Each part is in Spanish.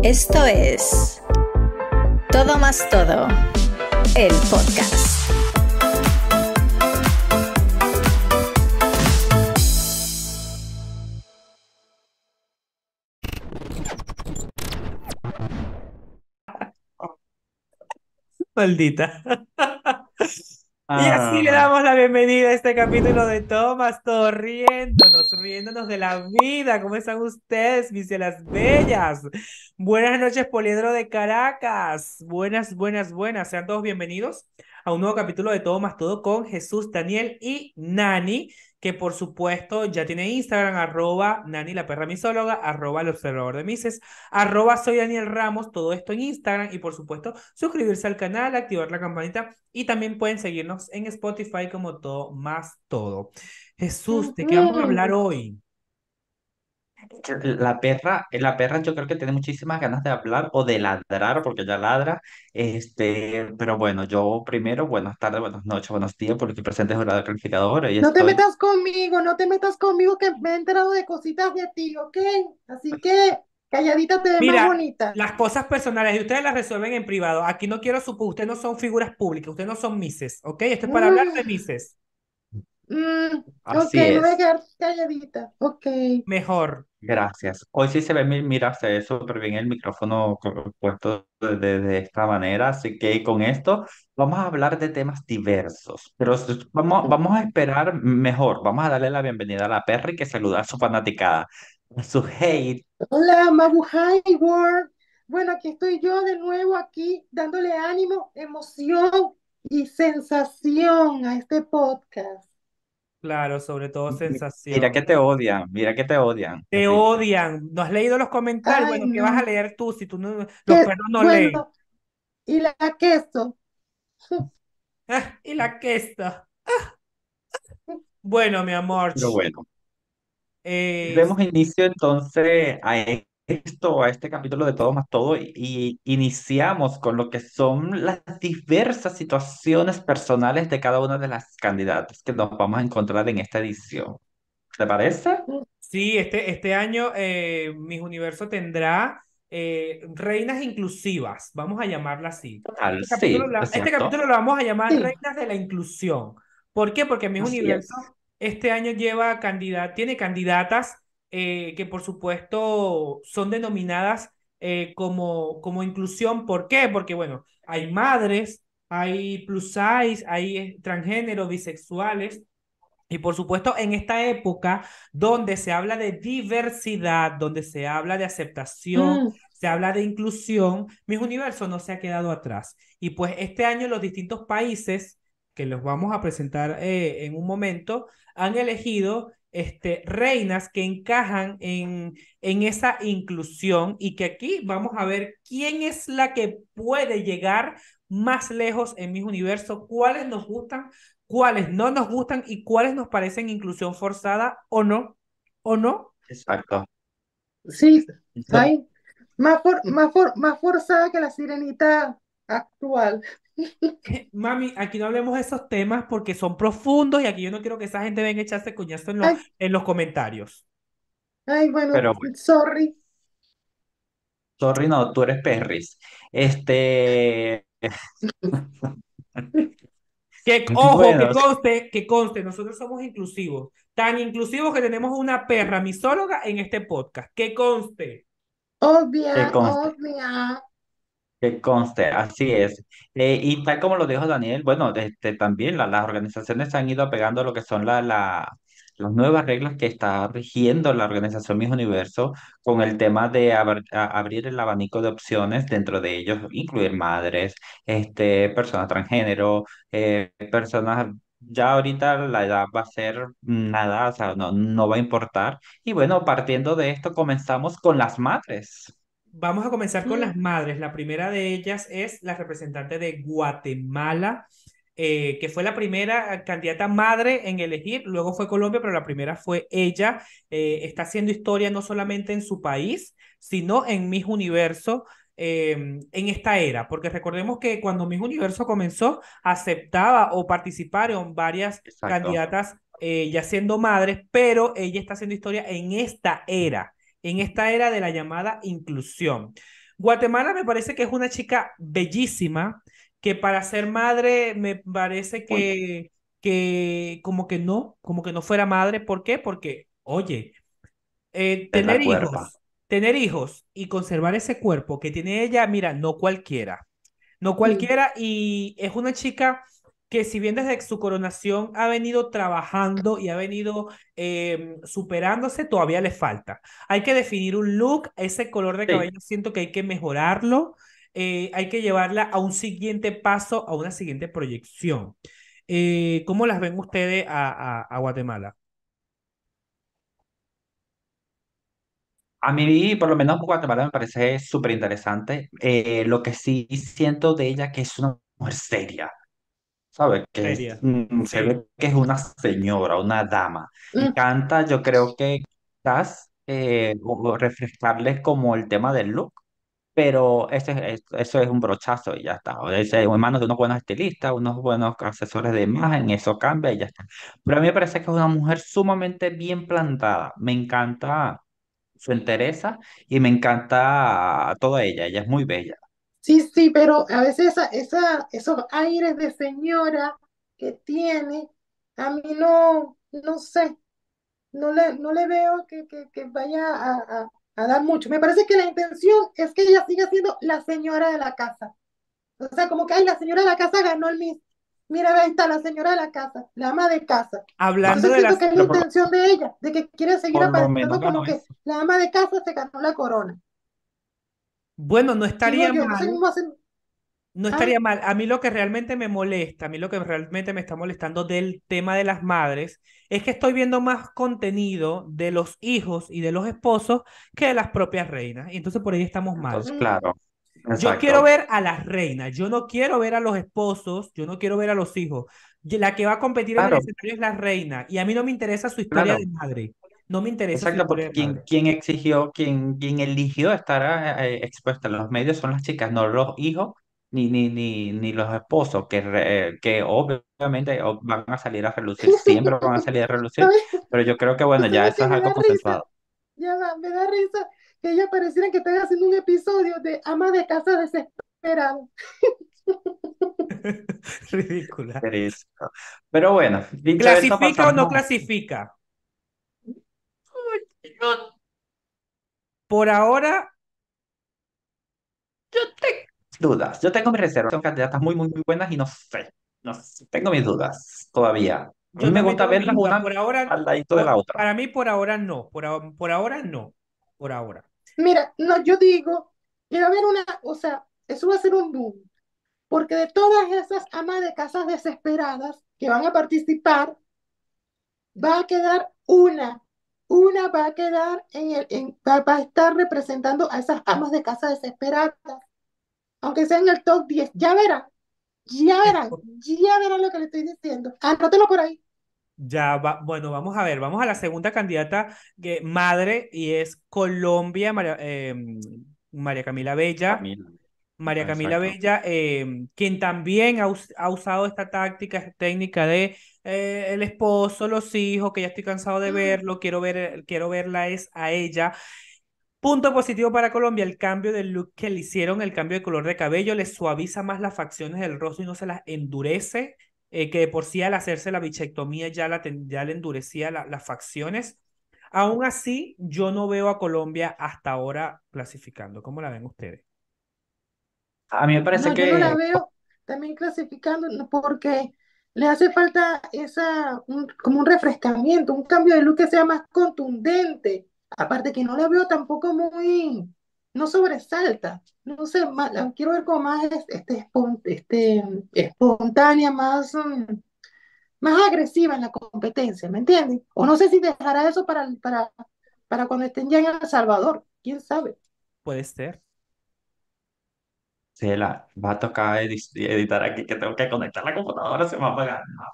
Esto es Todo más Todo, el podcast. Maldita. Y así le Ah, damos la bienvenida a este capítulo de Tomás, todos riéndonos de la vida. ¿Cómo están ustedes, mis cielas bellas? Buenas noches, Poliedro de Caracas. Buenas. Sean todos bienvenidos a un nuevo capítulo de Todo más Todo con Jesús, Daniel y Nani, que por supuesto ya tiene Instagram, @Nani la perra misóloga, @el observador de Mises, @soy Daniel Ramos, todo esto en Instagram y por supuesto suscribirse al canal, activar la campanita y también pueden seguirnos en Spotify como Todo más Todo. Jesús, ¿de qué vamos a hablar ujú. hoy? La perra yo creo que tiene muchísimas ganas de hablar o de ladrar, porque ella ladra. Pero bueno, yo primero, buenas tardes, buenas noches, buenos días, porque presente es jurado calificador y No te estoy. metas conmigo, no te metas conmigo que me he enterado de cositas de ti, ¿ok? Así que calladita te ves más Mira, bonita. las cosas personales y ustedes las resuelven en privado. Aquí no quiero suponer, ustedes no son figuras públicas, ustedes no son Mises, ¿ok? Esto es para hablar de Mm, Mises. ok, Así me voy a es. quedar calladita, ok. Mejor. Gracias. Hoy sí se ve, mira, se ve súper bien el micrófono puesto de esta manera, así que con esto vamos a hablar de temas diversos, pero vamos a esperar mejor, vamos a darle la bienvenida a la Perry que saluda a su fanaticada, a su hate. Hola, Mabu World. Bueno, aquí estoy yo de nuevo aquí dándole ánimo, emoción y sensación a este podcast. Claro, sobre todo Mira que sensación. te odian, mira que te odian. Te Así. odian. ¿No has leído los comentarios? Ay, Bueno, ¿qué vas a no. leer tú si tú no, los Que, perros no leen? bueno, y la queso. Ah, y la que está. Bueno, mi amor, Pero bueno. eh, Demos inicio entonces a este capítulo de Todo más Todo y iniciamos con lo que son las diversas situaciones personales de cada una de las candidatas que nos vamos a encontrar en esta edición. ¿Te parece? sí, este año Miss Universo tendrá reinas inclusivas, vamos a llamarla así. Total, sí, es Este cierto. capítulo lo vamos a llamar Sí. Reinas de la Inclusión. ¿Por qué? Porque Miss Así es. Universo este año tiene candidatas que por supuesto son denominadas como inclusión. ¿Por qué? Porque bueno, hay madres, hay plus size, hay transgénero, bisexuales. Y por supuesto, en esta época donde se habla de diversidad, donde se habla de aceptación, Mm, se habla de inclusión, Miss Universo no se ha quedado atrás. Y pues este año los distintos países, que los vamos a presentar en un momento, han elegido reinas que encajan en esa inclusión y que aquí vamos a ver quién es la que puede llegar más lejos en Miss Universo, cuáles nos gustan, cuáles no nos gustan y cuáles nos parecen inclusión forzada o no. Exacto. sí, Esto- ay, más forzada que la sirenita actual. Mami, aquí no hablemos de esos temas porque son profundos y aquí yo no quiero que esa gente venga a echarse coñazo Ay, en los comentarios. ay, bueno, Pero bueno, sorry. sorry, no, tú eres Perris. Este, Ojo, bueno, que conste, nosotros somos inclusivos, tan inclusivos que tenemos una perra misóloga en este podcast, que conste. que Obvia, conste. obvia. Que conste, así es. Y tal como lo dijo Daniel, bueno, también las organizaciones se han ido apegando a lo que son las nuevas reglas que está rigiendo la organización Miss Universo con el tema de abrir el abanico de opciones, dentro de ellos incluir madres, personas transgénero, personas, ya ahorita la edad va a ser nada, o sea, no va a importar. Y bueno, partiendo de esto, comenzamos con las madres. Vamos a comenzar con Mm, las madres. La primera de ellas es la representante de Guatemala, que fue la primera candidata madre en elegir. Luego fue Colombia, pero la primera fue ella. Está haciendo historia no solamente en su país, sino en Miss Universo en esta era. Porque recordemos que cuando Miss Universo comenzó, aceptaba o participaron varias Exacto. candidatas ya siendo madres, pero ella está haciendo historia en esta era de la llamada inclusión. Guatemala me parece que es una chica bellísima, que para ser madre me parece Uy, como que no fuera madre. ¿Por qué? Porque, oye, es la cuerpa. tener hijos y conservar ese cuerpo que tiene ella, mira, no cualquiera. No Sí. cualquiera, y es una chica que si bien desde su coronación ha venido trabajando y ha venido superándose, todavía le falta. Hay que definir un look, ese color de Sí, cabello siento que hay que mejorarlo, hay que llevarla a un siguiente paso, a una siguiente proyección. ¿Cómo las ven ustedes a Guatemala? a mí, por lo menos Guatemala me parece súper interesante. Lo que sí siento de ella que es una mujer seria, ¿sabes? Seria, Se sí. ve que es una señora, una dama. Y Mm, canta, yo creo que quizás o refrescarles como el tema del look, pero eso es un brochazo y ya está. O sea, en manos de unos buenos estilistas, unos buenos asesores de imagen, eso cambia y ya está. Pero a mí me parece que es una mujer sumamente bien plantada. Me encanta su entereza y me encanta toda ella es muy bella. sí, sí, pero a veces esos aires de señora que tiene, a mí no sé, no le veo que vaya a dar mucho. Me parece que la intención es que ella siga siendo la señora de la casa. O sea, como que, ay, la señora de la casa ganó el Miss. Mira, ahí está la señora de la casa, la ama de casa. Va, Hablando Entonces de siento que las, es la pero intención de ella, de que quiere seguir por lo menos aparentando como ganó que eso. la ama de casa se ganó la corona. bueno, no Digo estaría yo, entonces mal. mismo hacen, No ah, estaría mal. A mí lo que realmente me molesta, a mí lo que realmente me está molestando del tema de las madres, es que estoy viendo más contenido de los hijos y de los esposos que de las propias reinas. Y entonces por ahí estamos mal. Entonces, mm, claro, Yo quiero exacto. ver a las reinas, yo no quiero ver a los esposos, yo no quiero ver a los hijos. La que va a competir en el Claro, escenario es la reina, y a mí no me interesa su historia de claro. madre. No me interesa su Exacto, historia porque de madre. quien eligió estar expuesta en los medios son las chicas, no los hijos ni los esposos, que obviamente van a salir a relucir, siempre van a salir a relucir, ¿sabes? pero yo creo que bueno, ¿Tú ya sabes eso que es me algo da risa? consensuado. Ya va, me da risa que ella pareciera que están haciendo un episodio de ama de casa desesperada. Ridícula. Pero pero bueno, dicho esto, ¿Clasifica o pasamos no a... clasifica? Yo, Por ahora, yo tengo dudas, yo tengo mis reservas, son candidatas muy buenas y no sé, tengo mis dudas todavía. A mí yo me también gusta tengo mis verlas dudas. una Por ahora, al ladito de la otra. para mí, por ahora no. Por ahora no. Por ahora. Mira, no, yo digo que va a haber una, o sea, eso va a ser un boom, porque de todas esas amas de casas desesperadas que van a participar, va a quedar una va a quedar va a estar representando a esas amas de casa desesperadas, aunque sea en el top 10. Ya verán lo que le estoy diciendo. Anótelo por ahí. Ya va, bueno, vamos a ver, vamos a la segunda candidata madre y es Colombia, María Camila Bella. Camila. María Camila Exacto. Bella, quien también ha usado esta táctica, esta técnica de el esposo, los hijos, que ya estoy cansado de Mm, verlo, quiero verla es a ella. Punto positivo para Colombia, el cambio de look que le hicieron, el cambio de color de cabello, le suaviza más las facciones del rostro y no se las endurece, que de por sí al hacerse la bichectomía ya le endurecía las facciones. Aún así, yo no veo a Colombia hasta ahora clasificando. ¿Cómo la ven ustedes? A mí me parece no, yo no la que, veo también clasificando no, porque le hace falta como un refrescamiento, un cambio de look que sea más contundente. Aparte que no la veo tampoco no sobresalta. No sé, la quiero ver como más espontánea, más agresiva en la competencia, ¿me entiendes? O no sé si dejará eso para cuando estén ya en El Salvador, quién sabe. Puede ser. se la va a tocar editar aquí, que tengo que conectar la computadora, se me va a apagar. No.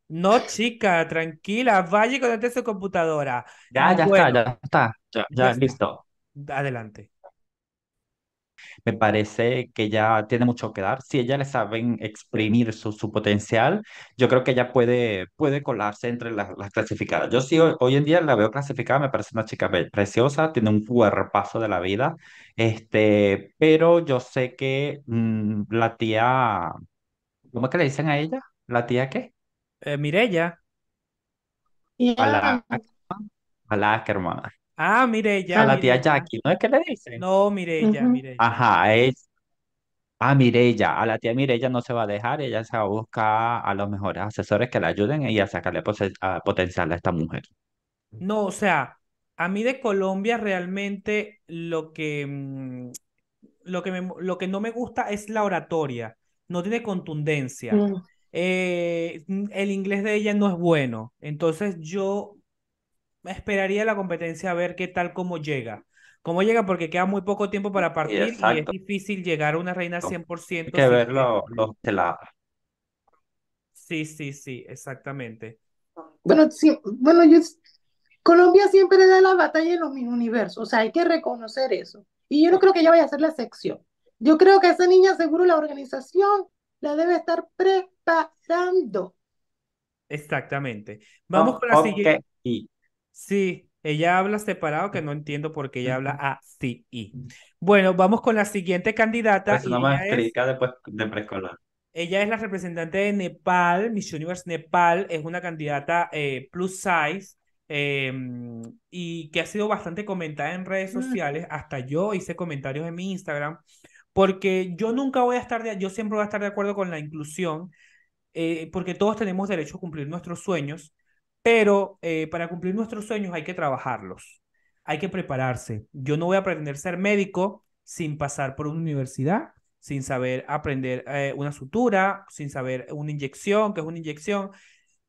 No, chica, tranquila, vaya y conecte su computadora. Ya está, Bueno, ya está, ya ya está. listo. Adelante. Me parece que ella tiene mucho que dar. Si ella le saben exprimir su potencial, yo creo que ella puede colarse entre las clasificadas. Yo sí hoy en día la veo clasificada, me parece una chica preciosa, tiene un cuerpazo de la vida, pero yo sé que la tía, ¿cómo es que le dicen a ella? ¿La tía qué? Mirella. Y A la, a la Ackerman. Ah, A Mirella, la tía Mirella. Jackie, ¿no es que le dicen? No, Mirella, ujú. Mirella. Ajá, a Mirella, a la tía Mirella no se va a dejar, ella se va a buscar a los mejores asesores que le ayuden y a sacarle potencial a esta mujer. No, o sea, a mí de Colombia realmente lo que no me gusta es la oratoria. No tiene contundencia. Mm. El inglés de ella no es bueno. Entonces yo esperaría la competencia a ver qué tal cómo llega. Cómo llega porque queda muy poco tiempo para Sí, partir y es exacto. difícil llegar a una reina al cien por Hay ciento que sin ver que... los telados. Sí, sí, sí, exactamente. Bueno, sí, bueno, Colombia siempre le da la batalla en los mismos universos, o sea, hay que reconocer eso. Y yo no creo que ella vaya a ser la excepción. Yo creo que esa niña seguro la organización la debe estar preparando. Exactamente. Vamos con la Ok, siguiente. y Sí, ella habla separado, que no entiendo por qué ella habla así. Y. Bueno, vamos con la siguiente candidata pues y no me explica después de preescolar. ella es la representante de Nepal, Miss Universe Nepal, es una candidata plus size eh, y que ha sido bastante comentada en redes Mm, sociales. Hasta yo hice comentarios en mi Instagram, porque yo nunca voy a estar yo siempre voy a estar de acuerdo con la inclusión, porque todos tenemos derecho a cumplir nuestros sueños, pero para cumplir nuestros sueños hay que trabajarlos, hay que prepararse. Yo no voy a pretender ser médico sin pasar por una universidad, sin saber aprender una sutura, sin saber una inyección, que es una inyección,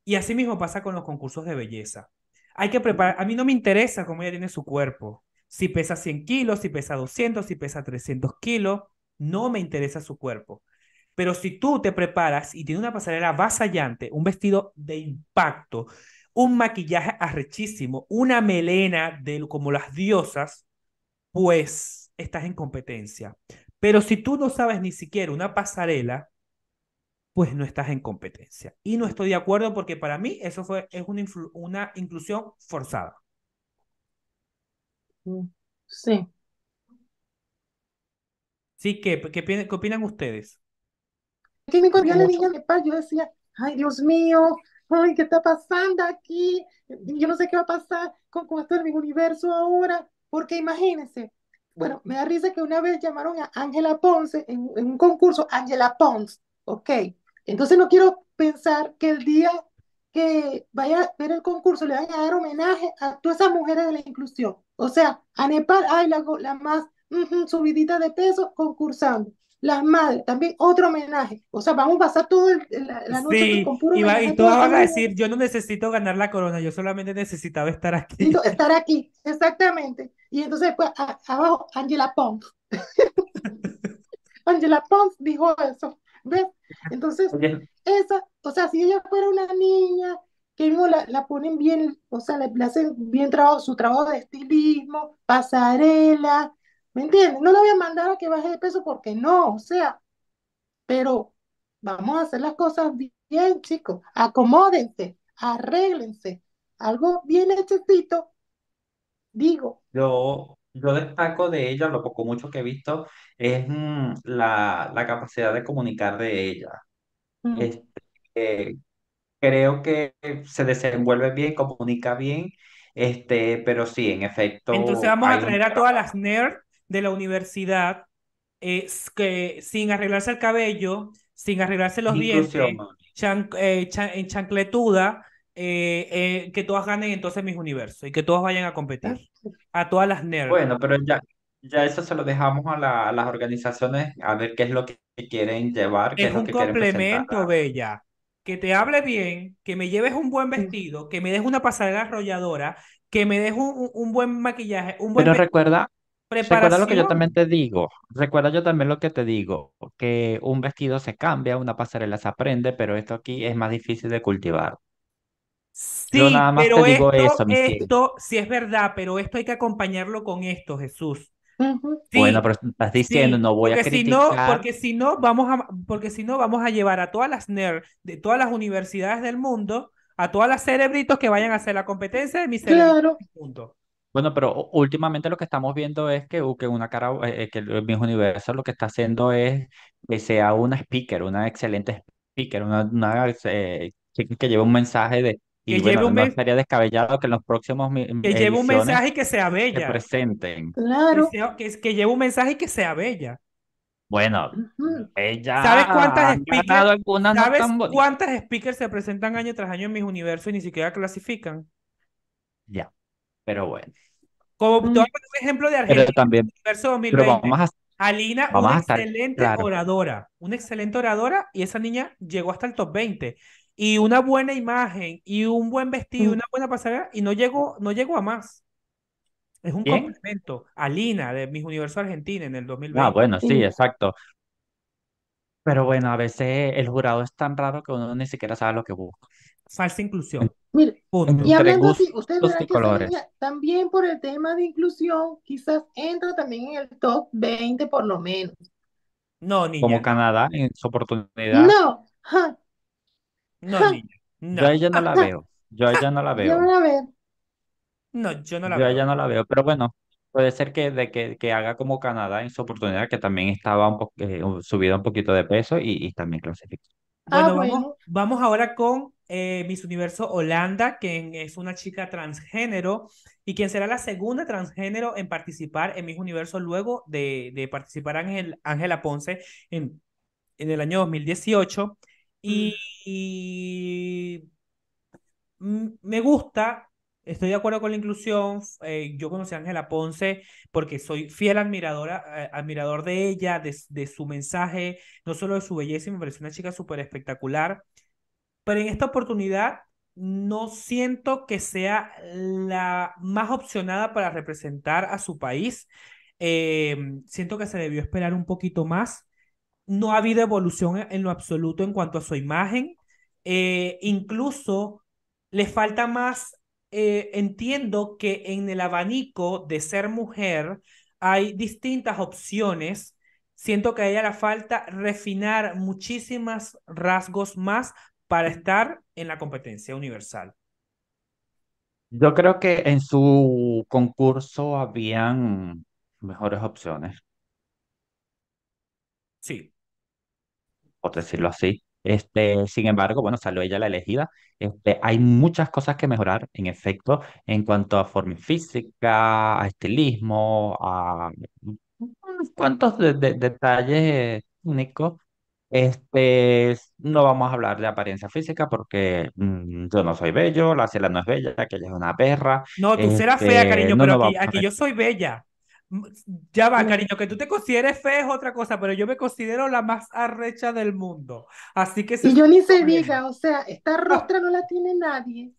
y así mismo pasa con los concursos de belleza. Hay que preparar, a mí no me interesa cómo ella tiene su cuerpo, si pesa 100 kilos, si pesa 200, si pesa 300 kilos, no me interesa su cuerpo. Pero si tú te preparas y tienes una pasarela avasallante, un vestido de impacto, un maquillaje arrechísimo, una melena de como las diosas, pues estás en competencia. Pero si tú no sabes ni siquiera una pasarela, pues no estás en competencia. Y no estoy de acuerdo porque para mí eso es una inclusión forzada. mm, sí. Sí, ¿qué opinan ustedes? Que me Tiene encontré a la mucho. niña de paz, yo decía, ay, Dios mío, ay, ¿qué está pasando aquí? Yo no sé qué va a pasar con esto del mi universo ahora, porque imagínense, bueno, me da risa que una vez llamaron a Ángela Ponce en un concurso, Ángela Ponce, ok, entonces no quiero pensar que el día que vaya a ver el concurso le vayan a dar homenaje a todas esas mujeres de la inclusión, o sea, a Nepal, ay, la más subidita de peso concursando. Las madres, también otro homenaje. O sea, vamos a pasar toda la noche Sí, con puro homenaje y a todas todas esas van a mujeres. decir, yo no necesito ganar la corona, yo solamente necesitaba estar aquí. Listo, estar aquí, exactamente. Y entonces después abajo, Angela Pons. Angela Pons dijo eso. ¿Ves? Entonces, Oye, esa, o sea, si ella fuera una niña, que no la ponen bien, o sea, le hacen bien trabajo, su trabajo de estilismo, pasarela, ¿me entiendes? No la voy a mandar a que baje de peso porque no, o sea, pero vamos a hacer las cosas bien, chicos. Acomódense, arréglense. Algo bien hechecito, digo. yo destaco de ella, lo poco mucho que he visto, es la capacidad de comunicar de ella. Mm, Este, eh, creo que se desenvuelve bien, comunica bien, pero sí, en Entonces efecto, vamos a hay un traer a todas las trabajo. nerds de la universidad que sin arreglarse el cabello, sin arreglarse los Inclusión. dientes, en chancletuda, que todas ganen entonces mis universos y que todas vayan a competir. A todas las nerds. Bueno, pero ya eso se lo dejamos a las organizaciones a ver qué es lo que quieren llevar, qué Es es lo un que quieren presentar. complemento, Bella. Que te hable bien, que me lleves un buen mm. vestido, que me des una pasarela arrolladora, que me des un buen maquillaje, un buen Pero recuerda lo que yo preparación. también te digo, recuerda yo también lo que te digo, que un vestido se cambia, una pasarela se aprende, pero esto aquí es más difícil de cultivar. Yo Sí, nada más te pero digo eso, mi cielo. sí es verdad, pero esto hay que acompañarlo con esto, Jesús. Ujú. Bueno, Sí, pero estás diciendo, sí, no voy a criticar. porque si no vamos a llevar a todas las nerds de todas las universidades del mundo, a todas las cerebritos que vayan a hacer la competencia de mis cerebritos Claro. del mundo. Bueno, pero últimamente lo que estamos viendo es que una cara, que el Miss Universo lo que está haciendo es que sea una speaker, una excelente speaker, una chica que lleve un mensaje y Que lleve bueno, un no mes, estaría descabellado que en los próximos que lleve un ediciones mensaje y que sea se bella. presenten. Claro. Que lleve un mensaje y que sea bella. Bueno, Ujú. ¿Sabes ella cuántas han speakers, ganado algunas no sabes tan bonitas. cuántas speakers se presentan año tras año en mis universos y ni siquiera clasifican? Ya, pero bueno. Como te voy Mm. a poner un ejemplo de Pero Argentina, también, universo pero 2020. Alina, vamos a estar claros. una excelente oradora y esa niña llegó hasta el top 20. Y una buena imagen y un buen vestido, Mm. una buena pasarela y no llegó a más. Es un ¿Quién? complemento. Alina de Mis Universo Argentina en el Ah, 2020. bueno, sí, Sí. exacto. Pero bueno, a veces el jurado es tan raro que uno ni siquiera sabe lo que busca. Falsa inclusión. Mire, y Punto. Entre hablando así, ¿usted gustos verá y que esa colores. niña también por el tema de inclusión quizás entra también en el top 20 por lo menos? No, niña, Como no. Canadá en su oportunidad, No, ja, No, ja, niña. yo a No. ella no la ja. veo. Yo a ella no la Ya van veo. a ver. No, yo no la Yo a veo. ella no la veo. Pero bueno, puede ser que haga como Canadá en su oportunidad, que también estaba subida un poquito de peso y también clasificó. Ah, Bueno, bueno. vamos ahora con Miss Universo Holanda, quien es una chica transgénero y quien será la segunda transgénero en participar en Miss Universo luego de participar Ángela Ponce en, en el año 2018. Mm. Y me gusta, estoy de acuerdo con la inclusión. Yo conocí a Ángela Ponce porque soy fiel admirador de ella, de su mensaje, no solo de su belleza, me parece una chica súper espectacular. Pero en esta oportunidad no siento que sea la más opcionada para representar a su país. Siento que se debió esperar un poquito más. No ha habido evolución en lo absoluto en cuanto a su imagen. Incluso le falta más. Entiendo que en el abanico de ser mujer hay distintas opciones. Siento que a ella le falta refinar muchísimos rasgos más para estar en la competencia universal. Yo creo que en su concurso habían mejores opciones, Sí. por decirlo así. Sin embargo, bueno, salió ella la elegida. Hay muchas cosas que mejorar, en efecto, en cuanto a forma física, a estilismo, a unos cuantos detalles únicos. No vamos a hablar de apariencia física porque yo no soy bello, la Ciela no es bella, que ella es una perra. No, tú serás fea, cariño, No pero nos vamos a aquí meter. yo soy bella. Mm, Ya va, No. cariño, que tú te consideres fea es otra cosa, pero yo me considero la más arrecha del mundo. Así que ese Y es yo ni un se problema. diga, o sea, esta rostra no la tiene nadie.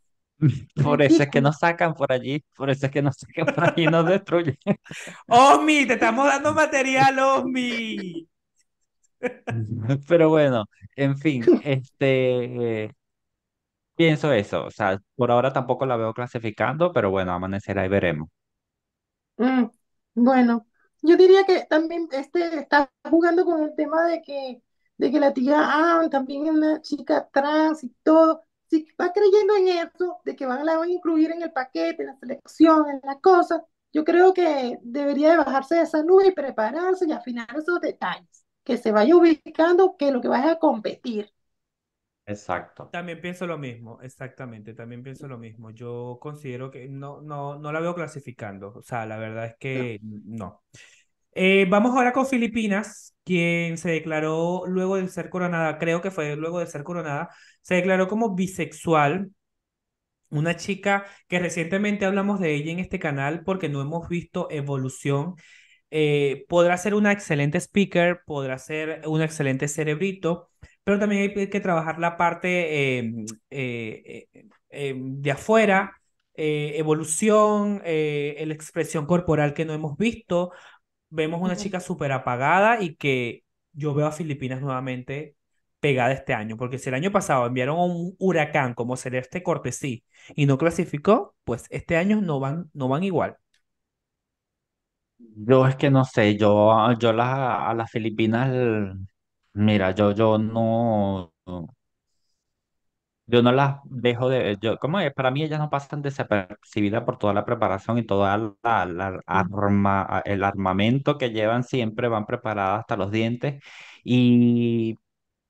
Por eso es que Ridículo. nos sacan por allí, por eso es que nos sacan por allí y nos destruyen. Osmi, te estamos dando material, Osmi. Pero bueno, en fin, pienso eso. O sea, por ahora tampoco la veo clasificando, pero bueno, amanecerá y veremos. Mm, bueno, yo diría que también está jugando con el tema de que la tía también es una chica trans y todo. Si va creyendo en eso, de que la van a incluir en el paquete, en la selección, en la cosa, yo creo que debería de bajarse de esa nube y prepararse y afinar esos detalles. Que se vaya ubicando que lo que vaya a competir. Exacto. También pienso lo mismo, exactamente, también pienso lo mismo. Yo considero que no la veo clasificando. O sea, la verdad es que no. Vamos ahora con Filipinas, quien se declaró luego de ser coronada, creo que fue luego de ser coronada, se declaró como bisexual. Una chica que recientemente hablamos de ella en este canal porque no hemos visto evolución. Podrá ser una excelente speaker, podrá ser un excelente cerebrito, pero también hay que trabajar la parte de afuera, evolución, la expresión corporal que no hemos visto. Vemos una Ujú. chica súper apagada y que yo veo a Filipinas nuevamente pegada este año, porque si el año pasado enviaron a un huracán como Celeste Cortesí y no clasificó, pues este año no van igual. Yo es que no sé, a las Filipinas, mira, yo no las dejo ¿cómo es? Para mí ellas no pasan desapercibidas por toda la preparación y toda el armamento que llevan, siempre van preparadas hasta los dientes. Y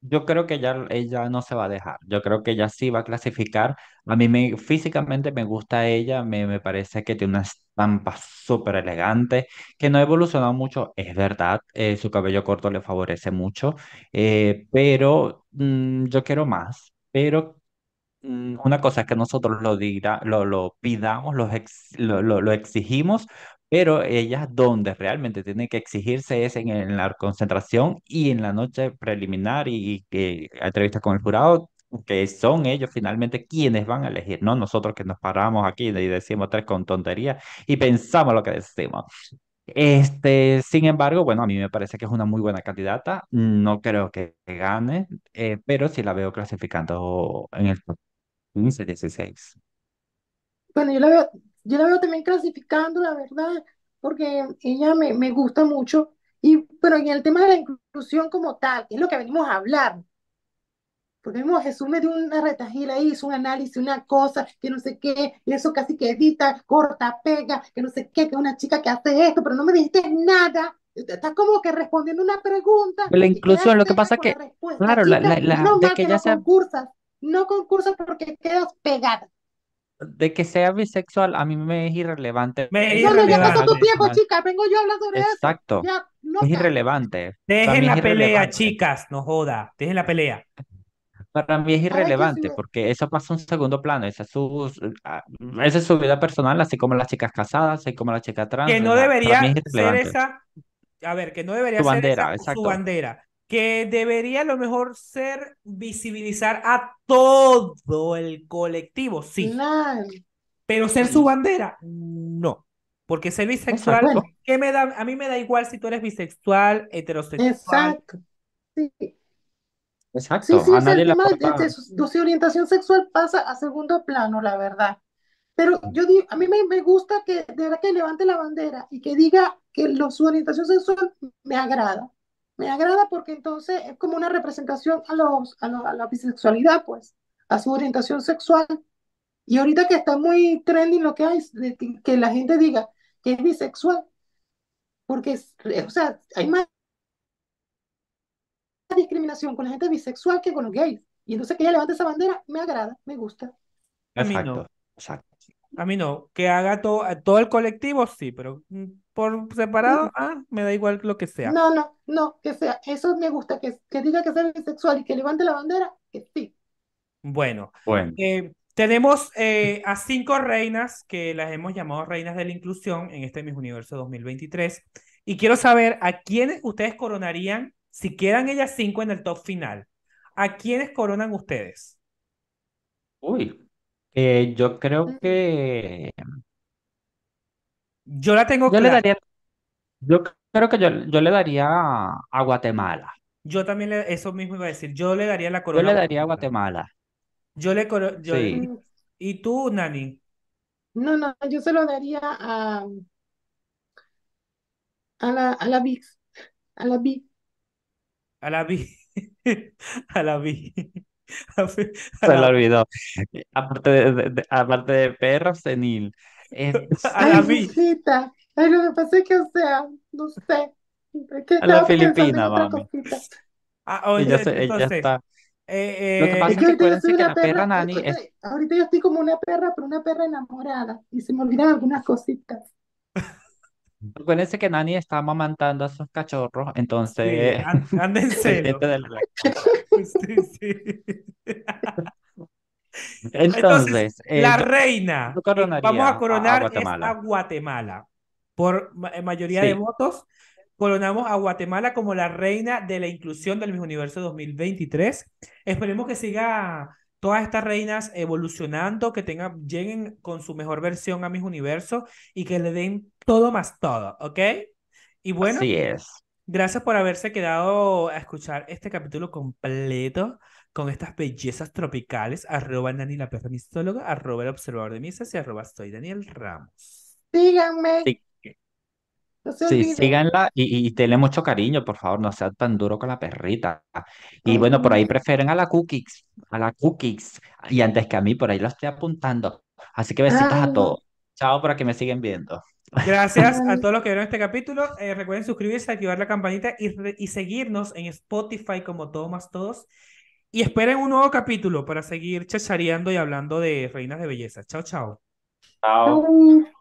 yo creo que ella no se va a dejar. Yo creo que ella sí va a clasificar. Físicamente me gusta ella, me parece que tiene una estampa súper elegante, que no ha evolucionado mucho, es verdad. Su cabello corto le favorece mucho, pero yo quiero más. Pero una cosa es que nosotros lo pidamos, lo exigimos, pero ellas donde realmente tienen que exigirse es en la concentración y en la noche preliminar y que entrevistas con el jurado, que son ellos finalmente quienes van a elegir, no nosotros que nos paramos aquí y decimos tres con tonterías y pensamos lo que decimos. Sin embargo, bueno, a mí me parece que es una muy buena candidata. No creo que gane, pero sí la veo clasificando en el top 15, 16. Bueno, yo la veo también clasificando, la verdad, porque ella me gusta mucho. Y, pero en el tema de la inclusión como tal, que es lo que venimos a hablar, porque vimos, Jesús me dio una retajila ahí, hizo un análisis, una cosa, que no sé qué, y eso casi que edita, corta, pega, que no sé qué, que es una chica que hace esto, pero no me dijiste nada. Estás como que respondiendo una pregunta La y quedas inclusión, lo que pegada pasa con la que, respuesta. claro, Chica, menos de mal que que ella no sea, concursas, no concursas porque quedas pegada. de que sea bisexual, a mí me es irrelevante Me es porque No, no, para mí ya es una pasó tu irrelevante. tiempo, profesional. chica, vengo yo a hablar sobre eso. Exacto, Ya, es nota. irrelevante. Para Dejen mí es la pelea, irrelevante. chicas, no joda. Dejen la pelea. Para mí es ¿Sabes qué? Sí, irrelevante porque eso pasa a un segundo plano. Esa es su vida personal, así como las chicas casadas, así como las chicas Que trans. O no sea, para mí debería es ser irrelevante. esa, a ver, que no debería Su ser esa bandera, su exacto. bandera. Que debería a lo mejor ser visibilizar a todo el colectivo, sí. claro. Pero ser su bandera, no. Porque ser bisexual, Exacto, Bueno, ¿qué me da? A mí me da igual si tú eres bisexual, heterosexual. exacto. Sí, sí, exacto. sí, A es el nadie le tema aporta. de su orientación sexual pasa a segundo plano, la verdad. Pero yo digo, a mí me gusta que de verdad que levante la bandera y que diga que su orientación sexual me agrada. Me agrada porque entonces es como una representación a la bisexualidad, pues, a su orientación sexual. Y ahorita que está muy trending lo que hay, de que la gente diga que es bisexual, porque, o sea, hay más discriminación con la gente bisexual que con los gays. Y entonces que ella levante esa bandera, me agrada, me gusta. A mí Exacto, no. exacto. A mí no. Que haga todo el colectivo, sí, pero por separado, me da igual lo que sea. No, no, no, que sea, eso me gusta, que diga que sea bisexual y que levante la bandera, que sí. Bueno, Bueno, tenemos a 5 reinas que las hemos llamado reinas de la inclusión en este Miss Universo 2023. Y quiero saber a quiénes ustedes coronarían, si quedan ellas 5 en el top final. ¿A quiénes coronan ustedes? uy, yo creo Mm, que Yo la tengo yo le clara. daría, yo creo que yo le daría a Guatemala. Yo también eso mismo iba a decir. Yo le daría la Yo corona a le daría a Guatemala. Guatemala. Yo le coro- yo, Sí. mm, ¿Y tú, Nani? no, no, yo se lo daría a la VIX, a la VIX. A la vi. A la vi. A vi- a Se la, le olvidó. Aparte de perro senil. a la Ay, vi. hijita, ay, lo que pasa es que, o sea, no sé, es que A la estaba pensando en Filipina, otra mami. cosita. Ella Entonces, está. Lo que Es pasa que es que ahorita yo soy acuérdense que una la perra perra, Nani es. ahorita yo estoy como una perra, pero una perra enamorada, y se me olvidan algunas cositas. Acuérdense que Nani está amamantando a sus cachorros, sí, entonces anda en pendiente celo. de la lactancia. Sí, sí. Entonces, Entonces, la yo reina que vamos a coronaría a coronar es a Guatemala. Guatemala. Por mayoría de Sí, votos, coronamos a Guatemala como la reina de la inclusión del Miss Universo 2023. Esperemos que siga todas estas reinas evolucionando, que lleguen con su mejor versión a Miss Universo y que le den todo más todo, ¿ok? Y bueno, así es. gracias por haberse quedado a escuchar este capítulo completo con estas bellezas tropicales. Arroba Nani la perra mistóloga, arroba el observador de misas y arroba soy Daniel Ramos. Síganme. Sí. no se Sí, olvide. síganla y tenle mucho cariño, por favor, no sea tan duro con la perrita. Y Ay, bueno, por ahí no. prefieren a la Cookies, y antes que a mí, por ahí lo estoy apuntando. Así que besitos Ay, a no. todos. Chao, por aquí me siguen viendo. Gracias a Ay, todos los que vieron este capítulo. Recuerden suscribirse, activar la campanita y seguirnos en Spotify como Todo Más Todos. Y esperen un nuevo capítulo para seguir chachareando y hablando de reinas de belleza. Chao, chao. Chao. no.